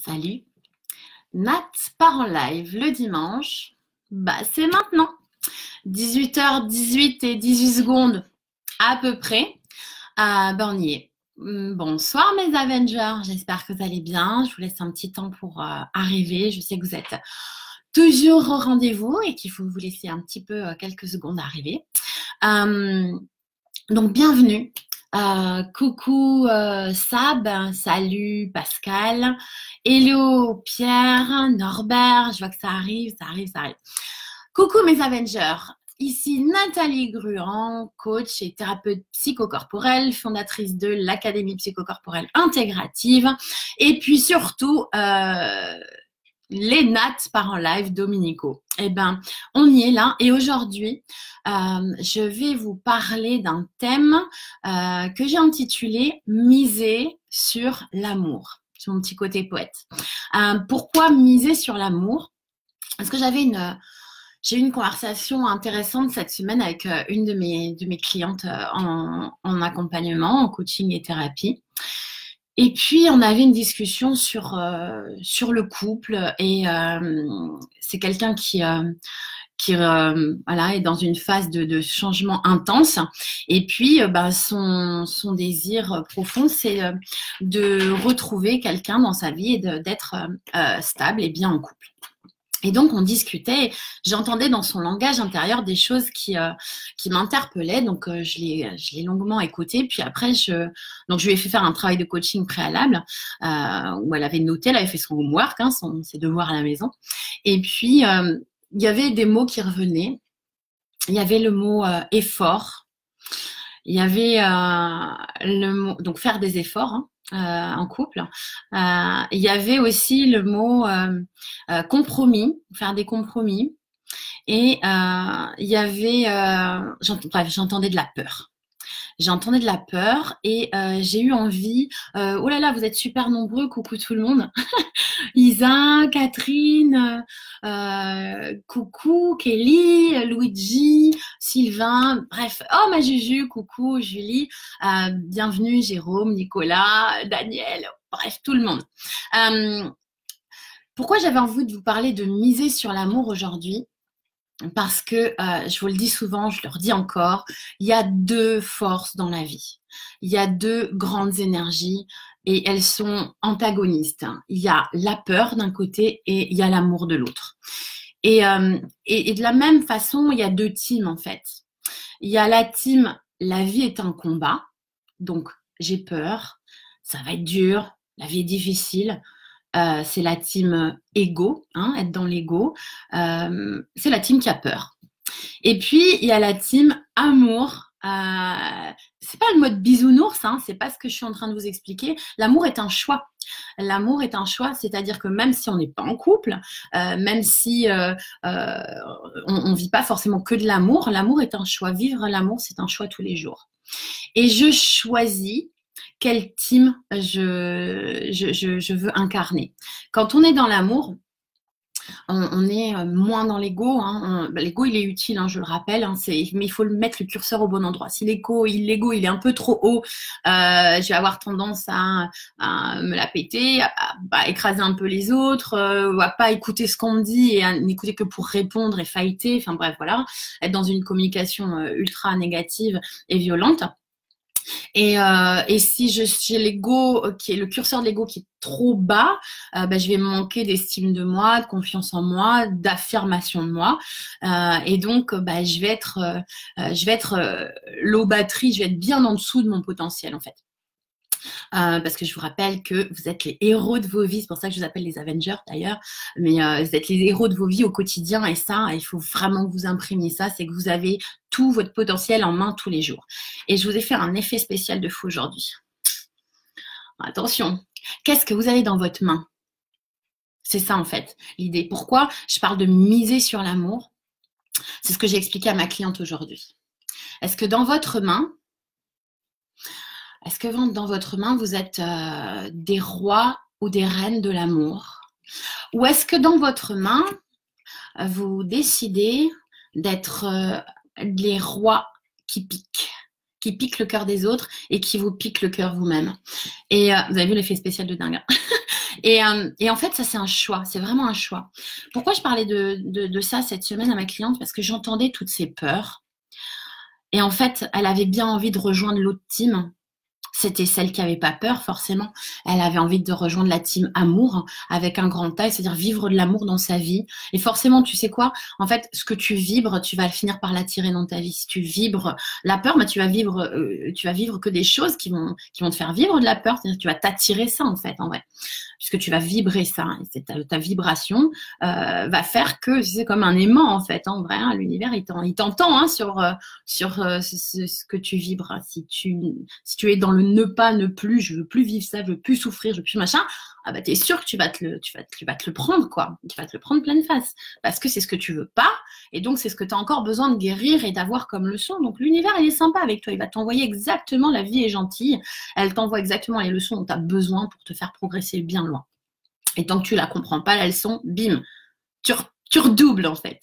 Salut, Nat part en live le dimanche. C'est maintenant. 18h18 et 18 secondes à peu près. On y est. Bonsoir mes Avengers, j'espère que vous allez bien. Je vous laisse un petit temps pour arriver. Je sais que vous êtes toujours au rendez-vous et qu'il faut vous laisser un petit peu quelques secondes à arriver. Donc bienvenue. Coucou Sab, salut Pascal, hello Pierre, Norbert, je vois que ça arrive. Coucou mes Avengers, ici Nathalie Gruand, coach et thérapeute psychocorporelle, fondatrice de l'Académie psychocorporelle intégrative et puis surtout les Nat part en live Dominico. On y est là et aujourd'hui, je vais vous parler d'un thème que j'ai intitulé « Miser sur l'amour ». C'est mon petit côté poète. Pourquoi miser sur l'amour? Parce que j'ai eu une conversation intéressante cette semaine avec une de mes clientes en accompagnement, en coaching et thérapie. Et puis, on avait une discussion sur le couple et c'est quelqu'un qui est dans une phase de changement intense. Et puis, son désir profond, c'est de retrouver quelqu'un dans sa vie et d'être stable et bien en couple. Et donc, on discutait, j'entendais dans son langage intérieur des choses qui m'interpellaient. Donc, je l'ai longuement écouté. Puis après, je lui ai fait faire un travail de coaching préalable où elle avait noté, elle avait fait son homework, ses devoirs à la maison. Et puis, il y avait des mots qui revenaient. Il y avait le mot effort. Il y avait le mot, donc faire des efforts, en couple. Il y avait aussi le mot compromis, faire des compromis. Et il y avait, j'entendais de la peur. J'entendais de la peur et j'ai eu envie, oh là là, vous êtes super nombreux, coucou tout le monde. Isa, Catherine, coucou, Kelly, Luigi, Sylvain, bref, oh ma Juju, coucou, Julie, bienvenue, Jérôme, Nicolas, Daniel, bref, tout le monde. Pourquoi j'avais envie de vous parler de miser sur l'amour aujourd'hui? Parce que, je vous le dis souvent, je le redis encore, il y a deux forces dans la vie. Il y a deux grandes énergies et elles sont antagonistes. Il y a la peur d'un côté et il y a l'amour de l'autre. Et de la même façon, il y a deux teams en fait. Il y a la team « La vie est un combat », donc j'ai peur, ça va être dur, la vie est difficile. C'est la team ego, être dans l'ego. C'est la team qui a peur. Et puis, il y a la team amour. C'est pas le mode bisounours, c'est pas ce que je suis en train de vous expliquer. L'amour est un choix. L'amour est un choix, c'est-à-dire que même si on n'est pas en couple, même si on vit pas forcément que de l'amour, l'amour est un choix. Vivre l'amour, c'est un choix tous les jours. Et je choisis quel team je veux incarner. Quand on est dans l'amour, on est moins dans l'ego. L'ego, il est utile, je le rappelle, mais il faut mettre le curseur au bon endroit. Si l'ego, il est un peu trop haut, je vais avoir tendance à me la péter, à écraser un peu les autres, à pas écouter ce qu'on me dit et à n'écouter que pour répondre et fighter. Enfin bref, voilà, être dans une communication ultra négative et violente. Et si j'ai l'ego qui est le curseur de l'ego qui est trop bas, je vais manquer d'estime de moi, de confiance en moi, d'affirmation de moi. Et donc, je vais être low batterie, je vais être bien en dessous de mon potentiel en fait. Parce que je vous rappelle que vous êtes les héros de vos vies, c'est pour ça que je vous appelle les Avengers d'ailleurs, mais vous êtes les héros de vos vies au quotidien et ça, il faut vraiment que vous imprimiez ça, c'est que vous avez tout votre potentiel en main tous les jours. Et je vous ai fait un effet spécial de fou aujourd'hui. Attention, qu'est-ce que vous avez dans votre main? C'est ça en fait, l'idée. Pourquoi je parle de miser sur l'amour? C'est ce que j'ai expliqué à ma cliente aujourd'hui. Est-ce que dans votre main, vous êtes des rois ou des reines de l'amour? Ou est-ce que dans votre main, vous décidez d'être les rois qui piquent le cœur des autres et qui vous piquent le cœur vous-même? Et vous avez vu l'effet spécial de dingue. Et en fait, ça, c'est un choix. C'est vraiment un choix. Pourquoi je parlais de ça cette semaine à ma cliente? Parce que j'entendais toutes ces peurs. Et en fait, elle avait bien envie de rejoindre l'autre team. C'était celle qui avait pas peur, forcément. Elle avait envie de rejoindre la team amour avec un grand A, c'est-à-dire vivre de l'amour dans sa vie. Et forcément, tu sais quoi? En fait, ce que tu vibres, tu vas finir par l'attirer dans ta vie. Si tu vibres la peur, bah, tu vas vivre que des choses qui vont te faire vivre de la peur. C'est-à-dire que tu vas t'attirer ça, en fait, en vrai. Puisque tu vas vibrer ça. Et c'est ta vibration va faire que c'est comme un aimant, en fait, en vrai. Hein, l'univers, il t'entend hein, sur ce que tu vibres. Si tu es dans le ne pas, ne plus, je veux plus vivre ça, je veux plus souffrir, je veux plus machin, ah bah t'es sûr que tu vas te le prendre, quoi. Tu vas te le prendre pleine face. Parce que c'est ce que tu veux pas, et donc c'est ce que tu as encore besoin de guérir et d'avoir comme leçon. Donc l'univers, il est sympa avec toi, il va t'envoyer exactement, la vie est gentille, elle t'envoie exactement les leçons dont tu as besoin pour te faire progresser bien loin. Et tant que tu la comprends pas, la leçon, bim, tu redoubles en fait.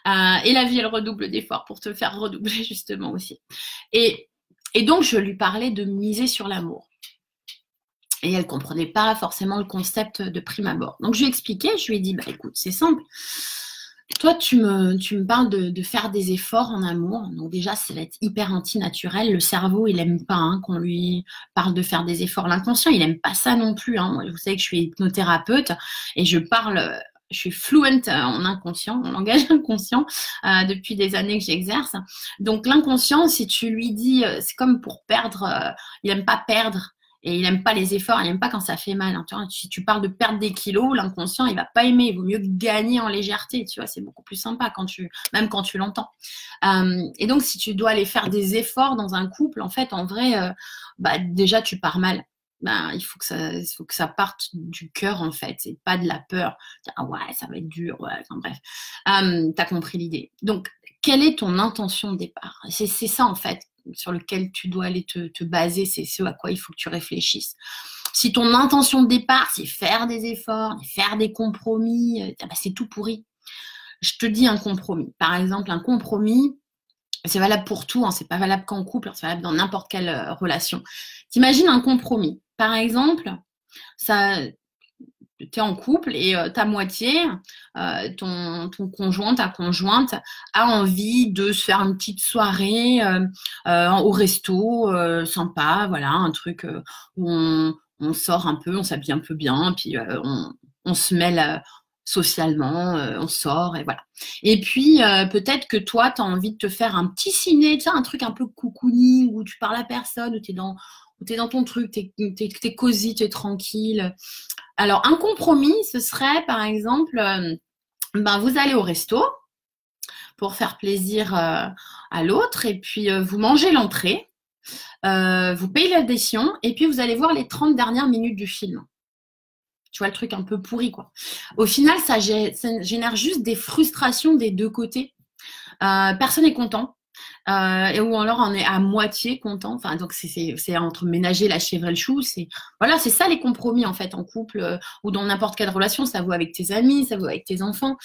Et la vie, elle redouble d'efforts pour te faire redoubler justement aussi. Et donc, je lui parlais de miser sur l'amour. Et elle ne comprenait pas forcément le concept de prime abord. Donc, je lui ai expliqué, je lui ai dit, bah écoute, c'est simple. Toi, tu me parles de faire des efforts en amour. Donc déjà, ça va être hyper anti-naturel. Le cerveau, il n'aime pas hein, qu'on lui parle de faire des efforts. L'inconscient, il n'aime pas ça non plus. Hein. Moi, vous savez que je suis hypnothérapeute et je suis fluent en inconscient, en langage inconscient, depuis des années que j'exerce. Donc l'inconscient, si tu lui dis, c'est comme pour perdre, il n'aime pas perdre. Et il n'aime pas les efforts, il n'aime pas quand ça fait mal. Hein, tu vois, si tu parles de perdre des kilos, l'inconscient, il va pas aimer. Il vaut mieux gagner en légèreté. Tu vois, c'est beaucoup plus sympa même quand tu l'entends. Et donc, si tu dois aller faire des efforts dans un couple, en fait, en vrai, bah, déjà, tu pars mal. Ben, il faut que ça parte du cœur, en fait. C'est pas de la peur. Ah ouais, ça va être dur. Ouais, enfin bref. T'as compris l'idée. Donc, quelle est ton intention de départ? C'est ça, en fait, sur lequel tu dois aller te baser, c'est ce à quoi il faut que tu réfléchisses. Si ton intention de départ, c'est faire des efforts, faire des compromis, bah c'est tout pourri. Je te dis un compromis. Par exemple, un compromis, c'est valable pour tout, hein, c'est pas valable qu'en couple, c'est valable dans n'importe quelle relation. T'imagines un compromis. Par exemple, tu es en couple et ta moitié, ton conjoint, ta conjointe, a envie de se faire une petite soirée au resto, sympa, voilà, un truc où on sort un peu, on s'habille un peu bien, puis on se mêle socialement, on sort et voilà. Et puis, peut-être que toi, tu as envie de te faire un petit ciné, tu sais, un truc un peu cocooning, où tu parles à personne, où tu es dans ton truc, t'es cosy, t'es tranquille. Alors, un compromis, ce serait, par exemple, vous allez au resto pour faire plaisir à l'autre, et puis vous mangez l'entrée, vous payez l'addition, et puis vous allez voir les 30 dernières minutes du film. Tu vois, le truc un peu pourri, quoi. Au final, ça génère juste des frustrations des deux côtés. Personne n'est content. Ou alors on est à moitié content. Enfin, donc c'est entre ménager la chèvre et le chou. Voilà, c'est ça les compromis en fait en couple ou dans n'importe quelle relation. Ça vaut avec tes amis, ça vaut avec tes enfants.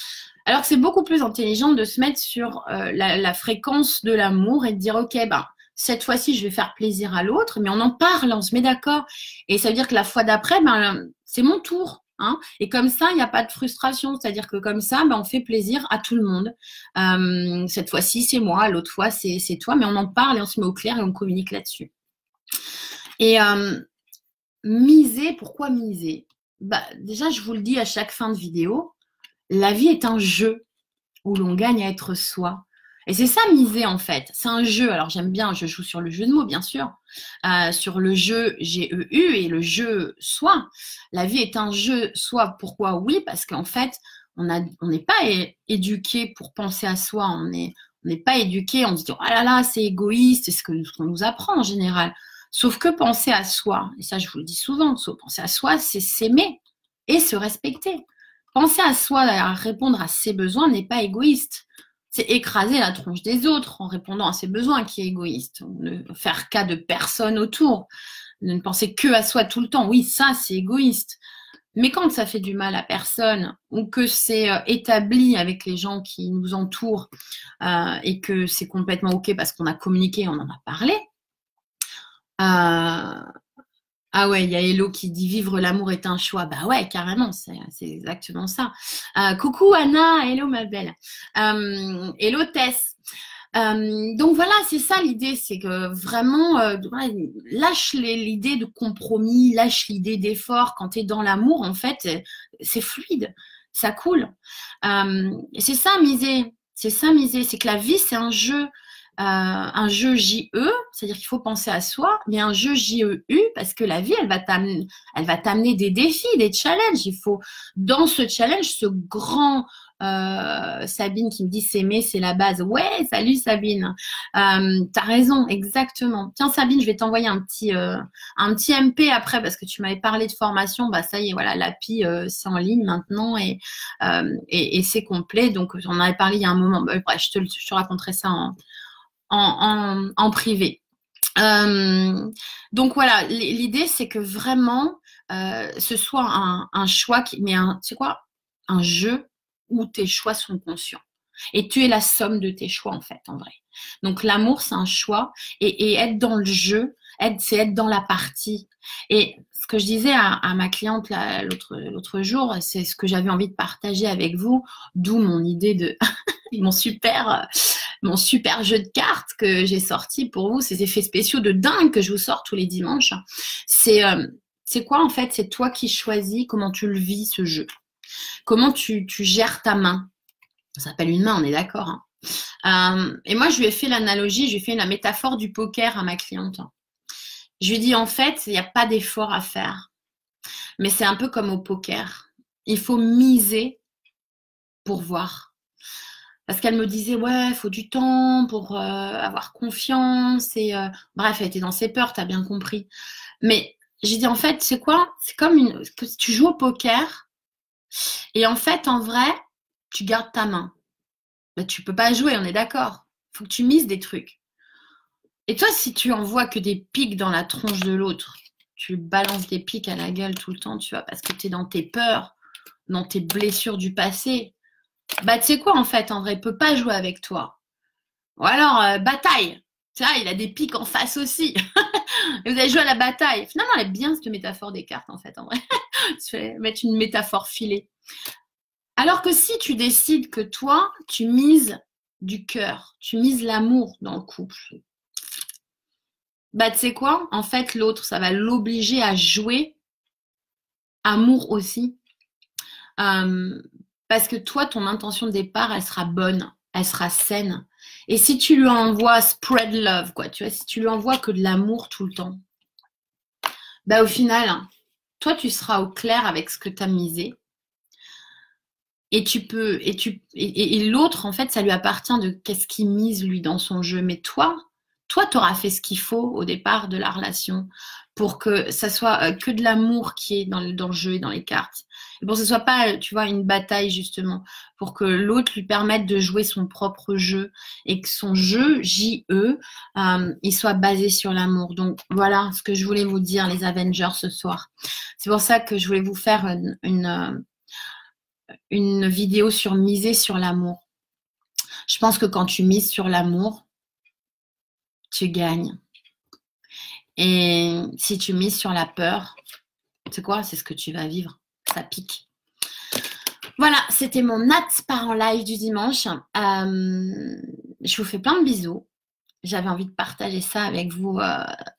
Alors que c'est beaucoup plus intelligent de se mettre sur la fréquence de l'amour et de dire ok, cette fois-ci je vais faire plaisir à l'autre, mais on en parle, on se met d'accord. Et ça veut dire que la fois d'après, c'est mon tour. Hein, et comme ça, il n'y a pas de frustration. C'est-à-dire que comme ça, on fait plaisir à tout le monde. Cette fois-ci, c'est moi. L'autre fois, c'est toi. Mais on en parle et on se met au clair et on communique là-dessus. Et miser, pourquoi miser? Déjà, je vous le dis à chaque fin de vidéo, la vie est un jeu où l'on gagne à être soi. Et c'est ça miser en fait, c'est un jeu. Alors j'aime bien, je joue sur le jeu de mots bien sûr, sur le jeu G-E-U et le jeu soi. La vie est un jeu soi. Pourquoi? Oui, parce qu'en fait, on n'est pas éduqué pour penser à soi. On n'est pas éduqué en se disant ah là là c'est égoïste, c'est ce qu'on nous apprend en général. Sauf que penser à soi, et ça je vous le dis souvent, penser à soi, c'est s'aimer et se respecter. Penser à soi, à répondre à ses besoins n'est pas égoïste. C'est écraser la tronche des autres en répondant à ses besoins qui est égoïste. Ne faire cas de personne autour. Ne penser que à soi tout le temps. Oui, ça, c'est égoïste. Mais quand ça fait du mal à personne ou que c'est établi avec les gens qui nous entourent et que c'est complètement OK parce qu'on a communiqué, on en a parlé, Ah ouais, il y a Hello qui dit vivre l'amour est un choix. Bah ouais, carrément, c'est exactement ça. Coucou Anna, hello ma belle. Hello Tess. Donc voilà, c'est ça l'idée, c'est que vraiment, ouais, lâche l'idée de compromis, lâche l'idée d'effort. Quand tu es dans l'amour, en fait, c'est fluide, ça coule. C'est ça miser, c'est ça miser, c'est que la vie, c'est un jeu J-E, c'est-à-dire qu'il faut penser à soi, mais un jeu J-E-U, parce que la vie, elle va t'amener des défis, des challenges. Il faut, dans ce challenge, ce grand Sabine qui me dit s'aimer, c'est la base. Ouais, salut Sabine. T'as raison, exactement. Tiens Sabine, je vais t'envoyer un petit MP après parce que tu m'avais parlé de formation. Bah ça y est, voilà, l'API c'est en ligne maintenant et c'est complet. Donc j'en avais parlé il y a un moment. Bah, bref, je te raconterai ça en privé. Donc voilà, l'idée c'est que vraiment ce soit un choix, mais c'est quoi? Un jeu où tes choix sont conscients. Et tu es la somme de tes choix en fait, en vrai. Donc l'amour c'est un choix et être dans le jeu, c'est être dans la partie. Et ce que je disais à ma cliente l'autre jour, c'est ce que j'avais envie de partager avec vous, d'où mon idée de mon super jeu de cartes que j'ai sorti pour vous, ces effets spéciaux de dingue que je vous sors tous les dimanches. C'est quoi en fait? C'est toi qui choisis comment tu le vis ce jeu. Comment tu gères ta main. Ça s'appelle une main, on est d'accord. Et moi, je lui ai fait l'analogie, je lui ai fait la métaphore du poker à ma cliente. Je lui ai dit, en fait, il n'y a pas d'effort à faire. Mais c'est un peu comme au poker. Il faut miser pour voir. Parce qu'elle me disait, ouais, il faut du temps pour avoir confiance. Et bref, elle était dans ses peurs, tu as bien compris. Mais j'ai dit, en fait, c'est quoi? C'est comme que tu joues au poker. Et en fait, en vrai, tu gardes ta main. Bah, tu peux pas jouer, on est d'accord. Il faut que tu mises des trucs. Et toi, si tu envoies que des pics dans la tronche de l'autre, tu balances des pics à la gueule tout le temps, tu vois, parce que tu es dans tes peurs, dans tes blessures du passé, bah tu sais quoi en fait, en vrai, il peut pas jouer avec toi. Ou alors, bataille. Tu vois, il a des pics en face aussi. Et vous allez jouer à la bataille. Finalement, elle est bien cette métaphore des cartes, en fait, en vrai. Tu vas mettre une métaphore filée. Alors que si tu décides que toi, tu mises du cœur, tu mises l'amour dans le couple, bah tu sais quoi? En fait, l'autre, ça va l'obliger à jouer amour aussi. Parce que toi, ton intention de départ, elle sera bonne, elle sera saine. Et si tu lui envoies spread love, quoi, tu vois, si tu lui envoies que de l'amour tout le temps, bah au final, toi, tu seras au clair avec ce que tu as misé. Et l'autre, en fait, ça lui appartient de qu'est-ce qu'il mise lui dans son jeu. Mais toi, tu auras fait ce qu'il faut au départ de la relation pour que ça soit que de l'amour qui est dans le jeu et dans les cartes. Et pour que ce soit pas, tu vois, une bataille justement, pour que l'autre lui permette de jouer son propre jeu et que son jeu, J-E, il soit basé sur l'amour. Donc voilà ce que je voulais vous dire, les Avengers, ce soir. C'est pour ça que je voulais vous faire une vidéo sur miser sur l'amour. Je pense que quand tu mises sur l'amour, tu gagnes. Et si tu mises sur la peur, c'est quoi? C'est ce que tu vas vivre. Ça pique. Voilà, c'était mon Nat part en live du dimanche. Je vous fais plein de bisous. J'avais envie de partager ça avec vous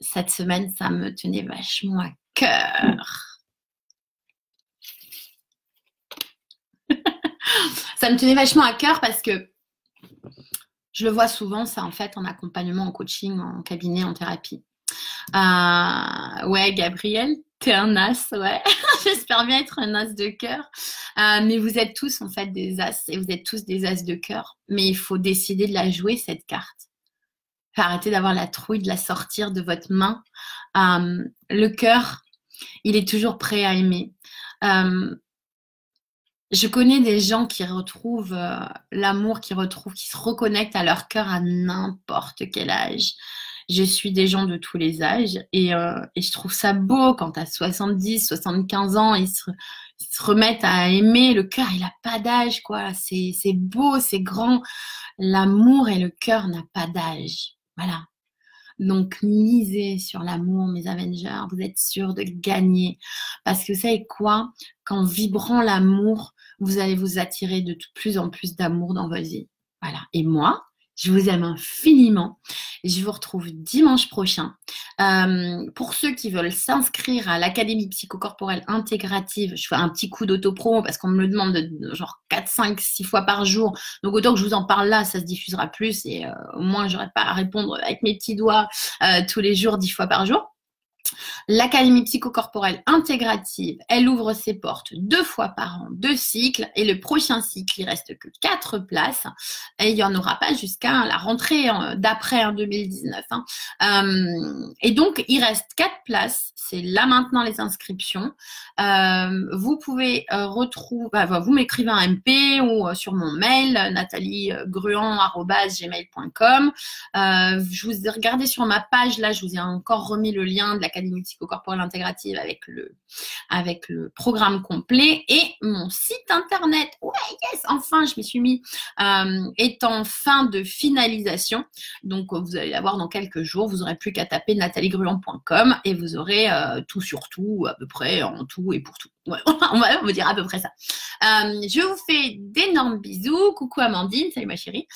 cette semaine. Ça me tenait vachement à cœur. Ça me tenait vachement à cœur parce que je le vois souvent, ça, en fait, en accompagnement, en coaching, en cabinet, en thérapie. Ouais, Gabriel, t'es un as, ouais. J'espère bien être un as de cœur. Mais vous êtes tous, en fait, des as et vous êtes tous des as de cœur. Mais il faut décider de la jouer, cette carte. Faut arrêter d'avoir la trouille de la sortir de votre main. Le cœur, il est toujours prêt à aimer. Je connais des gens qui retrouvent l'amour, qui se reconnectent à leur cœur à n'importe quel âge. Je suis des gens de tous les âges et je trouve ça beau quand à 70, 75 ans, ils se remettent à aimer. Le cœur, il n'a pas d'âge, quoi. C'est beau, c'est grand. L'amour et le cœur n'a pas d'âge. Voilà. Donc, misez sur l'amour, mes Avengers. Vous êtes sûrs de gagner. Parce que vous savez quoi? Qu'en vibrant l'amour, vous allez vous attirer de plus en plus d'amour dans votre vie. Voilà. Et moi, je vous aime infiniment. Je vous retrouve dimanche prochain. Pour ceux qui veulent s'inscrire à l'Académie psychocorporelle intégrative, je fais un petit coup d'auto-promo parce qu'on me le demande de genre 4, 5, 6 fois par jour. Donc autant que je vous en parle là, ça se diffusera plus et au moins j'aurai pas à répondre avec mes petits doigts tous les jours, 10 fois par jour. L'Académie psychocorporelle intégrative, elle ouvre ses portes 2 fois par an, 2 cycles, et le prochain cycle, il reste que 4 places, et il n'y en aura pas jusqu'à la rentrée d'après 2019. Et donc, il reste 4 places, c'est là maintenant les inscriptions. Vous pouvez retrouver, vous m'écrivez un MP ou sur mon mail, nataliegruan@gmail.com. Je vous ai regardé sur ma page, là, je vous ai encore remis le lien de l'Académie psychocorporelle intégrative avec le programme complet et mon site internet. Ouais, yes, enfin, je m'y suis mis, est en fin de finalisation. Donc, vous allez l'avoir dans quelques jours. Vous n'aurez plus qu'à taper nataliegruan.com et vous aurez tout sur tout, à peu près, en tout et pour tout. Ouais, on va dire à peu près ça. Je vous fais d'énormes bisous. Coucou Amandine, salut ma chérie.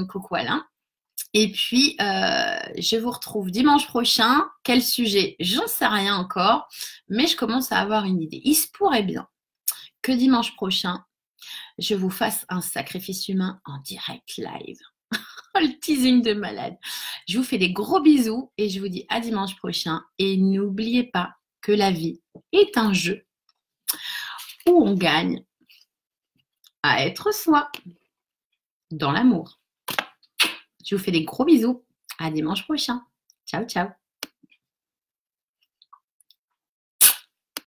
Coucou Alain. Et puis, je vous retrouve dimanche prochain. Quel sujet? J'en sais rien encore, mais je commence à avoir une idée. Il se pourrait bien que dimanche prochain, je vous fasse un sacrifice humain en direct live. Le teasing de malade. Je vous fais des gros bisous et je vous dis à dimanche prochain. Et n'oubliez pas que la vie est un jeu où on gagne à être soi dans l'amour. Je vous fais des gros bisous. À dimanche prochain. Ciao, ciao.